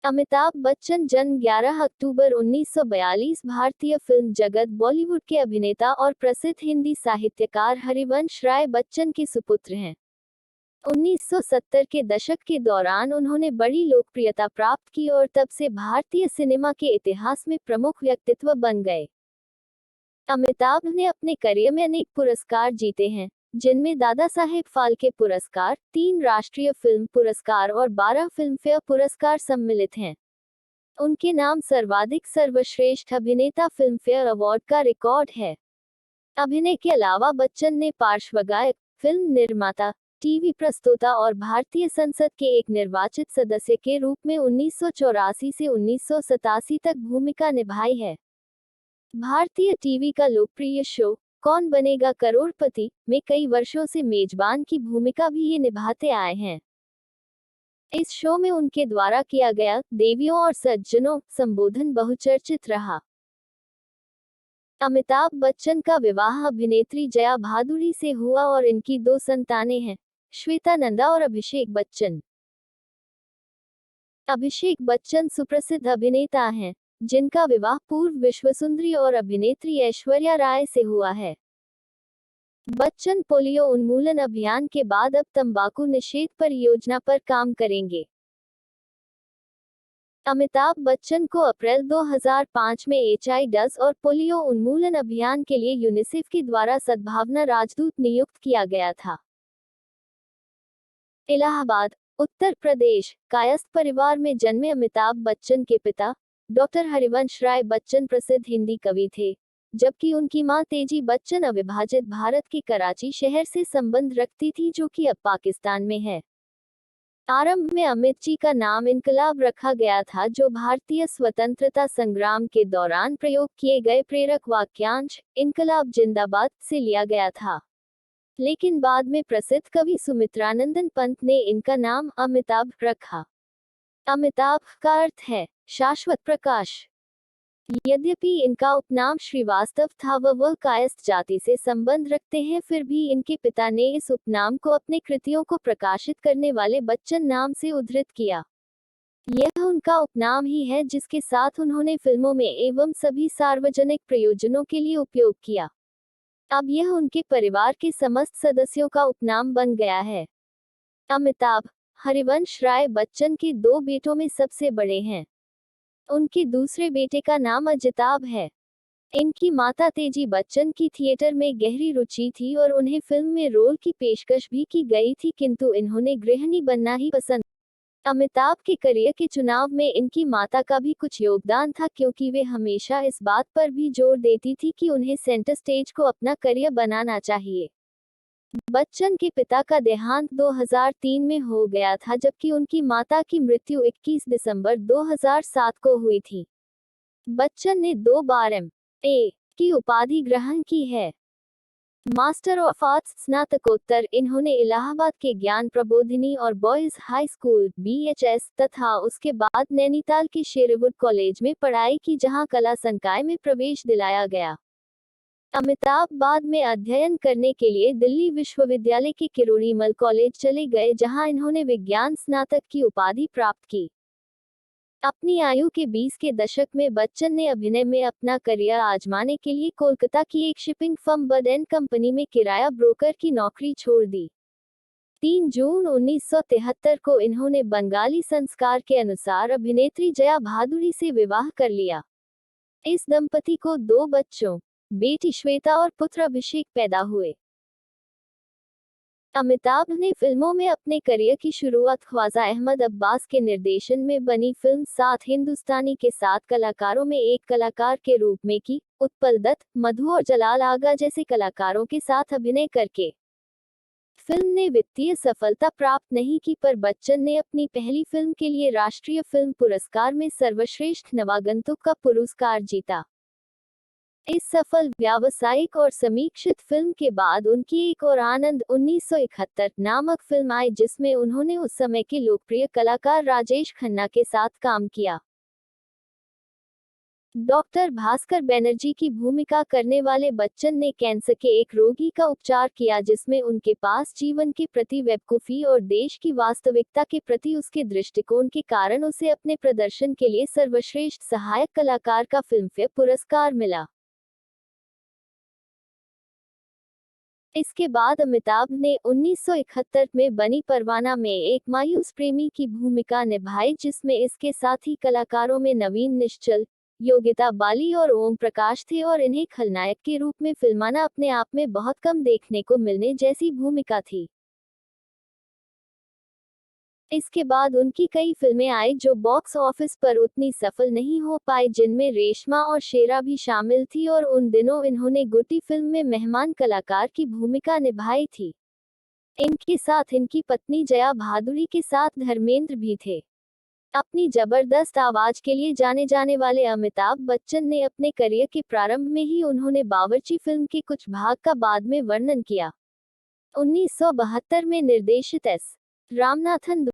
अमिताभ बच्चन जन्म 11 अक्टूबर 1942 भारतीय फिल्म जगत बॉलीवुड के अभिनेता और प्रसिद्ध हिंदी साहित्यकार हरिवंश राय बच्चन के सुपुत्र हैं। 1970 के दशक के दौरान उन्होंने बड़ी लोकप्रियता प्राप्त की और तब से भारतीय सिनेमा के इतिहास में प्रमुख व्यक्तित्व बन गए। अमिताभ ने अपने करियर में अनेक पुरस्कार जीते हैं, जिनमें दादा साहेब फाल्के पुरस्कार, 3 राष्ट्रीय फिल्म पुरस्कार और 12 फिल्मफेयर पुरस्कार सम्मिलित हैं। उनके नाम सर्वाधिक सर्वश्रेष्ठ अभिनेता फिल्मफेयर अवार्ड का रिकॉर्ड है। अभिनय के अलावा बच्चन ने पार्श्व गायक, फिल्म निर्माता, टीवी प्रस्तोता और भारतीय संसद के एक निर्वाचित सदस्य के रूप में 1984 से 1987 तक भूमिका निभाई है। भारतीय टीवी का लोकप्रिय शो कौन बनेगा करोड़पति में कई वर्षों से मेजबान की भूमिका भी ये निभाते आए हैं। इस शो में उनके द्वारा किया गया देवियों और सज्जनों संबोधन बहुचर्चित रहा। अमिताभ बच्चन का विवाह अभिनेत्री जया भादुड़ी से हुआ और इनकी 2 संतानें हैं, श्वेता नंदा और अभिषेक बच्चन। अभिषेक बच्चन सुप्रसिद्ध अभिनेता हैं, जिनका विवाह पूर्व विश्वसुंदरी और अभिनेत्री ऐश्वर्या राय से हुआ है। बच्चन पोलियो उन्मूलन अभियान के बाद अब तंबाकू निषेध परियोजना पर काम करेंगे। अमिताभ बच्चन को अप्रैल 2005 में एचआईवी और पोलियो उन्मूलन अभियान के लिए यूनिसेफ के द्वारा सद्भावना राजदूत नियुक्त किया गया था। इलाहाबाद, उत्तर प्रदेश, कायस्थ परिवार में जन्मे अमिताभ बच्चन के पिता डॉक्टर हरिवंश राय बच्चन प्रसिद्ध हिंदी कवि थे, जबकि उनकी मां तेजी बच्चन अविभाजित भारत के कराची शहर से संबंध रखती थी, जो कि अब पाकिस्तान में है। आरंभ में अमित जी का नाम इनकलाब रखा गया था, जो भारतीय स्वतंत्रता संग्राम के दौरान प्रयोग किए गए प्रेरक वाक्यांश इनकलाब जिंदाबाद से लिया गया था। लेकिन बाद में प्रसिद्ध कवि सुमित्रानंदन पंत ने इनका नाम अमिताभ रखा। अमिताभ का अर्थ है शाश्वत प्रकाश। यद्यपि इनका उपनाम श्रीवास्तव था, वह कायस्थ जाति से संबंध रखते हैं, फिर भी इनके पिता ने इस उपनाम को अपने कृतियों को प्रकाशित करने वाले बच्चन नाम से उद्धृत किया। यह उनका उपनाम ही है जिसके साथ उन्होंने फिल्मों में एवं सभी सार्वजनिक प्रयोजनों के लिए उपयोग किया। अब यह उनके परिवार के समस्त सदस्यों का उपनाम बन गया है। अमिताभ हरिवंश राय बच्चन के 2 बेटों में सबसे बड़े हैं। उनके दूसरे बेटे का नाम अजिताभ है। इनकी माता तेजी बच्चन की थिएटर में गहरी रुचि थी और उन्हें फिल्म में रोल की पेशकश भी की गई थी, किंतु इन्होंने गृहिणी बनना ही पसंद। अमिताभ के करियर के चुनाव में इनकी माता का भी कुछ योगदान था, क्योंकि वे हमेशा इस बात पर भी जोर देती थी कि उन्हें सेंटर स्टेज को अपना करियर बनाना चाहिए। बच्चन के पिता का देहांत 2003 में हो गया था, जबकि उनकी माता की मृत्यु 21 दिसंबर 2007 को हुई थी। बच्चन ने 2 बार एम.ए. की उपाधि ग्रहण की है। मास्टर ऑफ आर्ट्स स्नातकोत्तर इन्होंने इलाहाबाद के ज्ञान प्रबोधिनी और बॉयज हाई स्कूल (BHS) तथा उसके बाद नैनीताल के शेरवुड कॉलेज में पढ़ाई की, जहां कला संकाय में प्रवेश दिलाया गया। अमिताभ बाद में अध्ययन करने के लिए दिल्ली विश्वविद्यालय के किरोड़ीमल कॉलेज चले गए, जहां इन्होंने विज्ञान स्नातक की उपाधि प्राप्त की। अपनी आयु के 20 के दशक में बच्चन ने अभिनय में अपना करियर आजमाने के लिए कोलकाता की एक shipping firm bird and company में किराया ब्रोकर की नौकरी छोड़ दी। 3 जून 1973 को इन्होंने बंगाली संस्कार के अनुसार अभिनेत्री जया भादुड़ी से विवाह कर लिया। इस दंपति को 2 बच्चों, बेटी श्वेता और पुत्र अभिषेक पैदा हुए। अमिताभ ने फिल्मों में अपने करियर की शुरुआत ख्वाजा अहमद अब्बास के निर्देशन में बनी फिल्म सात हिंदुस्तानी के 7 कलाकारों में एक कलाकार के रूप में की। उत्पल दत्त, मधु और जलाल आगा जैसे कलाकारों के साथ अभिनय करके फिल्म ने वित्तीय सफलता प्राप्त नहीं की, पर बच्चन ने अपनी पहली फिल्म के लिए राष्ट्रीय फिल्म पुरस्कार में सर्वश्रेष्ठ नवागंतुक का पुरस्कार जीता। इस सफल व्यावसायिक और समीक्षित फिल्म के बाद उनकी एक और आनंद 1971 नामक फिल्म आई, जिसमें उन्होंने उस समय के लोकप्रिय कलाकार राजेश खन्ना के साथ काम किया। डॉक्टर भास्कर बनर्जी की भूमिका करने वाले बच्चन ने कैंसर के एक रोगी का उपचार किया जिसमें उनके पास जीवन के प्रति बेवकूफी और देश की वास्तविकता के प्रति उसके दृष्टिकोण के कारण उसे अपने प्रदर्शन के लिए सर्वश्रेष्ठ सहायक कलाकार का फिल्मफेयर पुरस्कार मिला। इसके बाद अमिताभ ने 1971 में बनी परवाना में एक मायूस प्रेमी की भूमिका निभाई जिसमें इसके साथी कलाकारों में नवीन निश्चल, योगिता बाली और ओम प्रकाश थे और इन्हें खलनायक के रूप में फिल्माना अपने आप में बहुत कम देखने को मिलने जैसी भूमिका थी। इसके बाद उनकी कई फिल्में आई जो बॉक्स ऑफिस पर उतनी सफल नहीं हो पाई जिनमें रेशमा और शेरा भी शामिल थी और उन दिनों इन्होंने गुटी फिल्म में मेहमान कलाकार की भूमिका निभाई थी। इनके साथ इनकी पत्नी जया भादुड़ी के साथ धर्मेंद्र भी थे। अपनी जबरदस्त आवाज के लिए जाने जाने वाले अमिताभ बच्चन ने अपने करियर के प्रारंभ में ही उन्होंने बावर्ची फिल्म के कुछ भाग का बाद में वर्णन किया। 1972 में निर्देशित एस. रामनाथन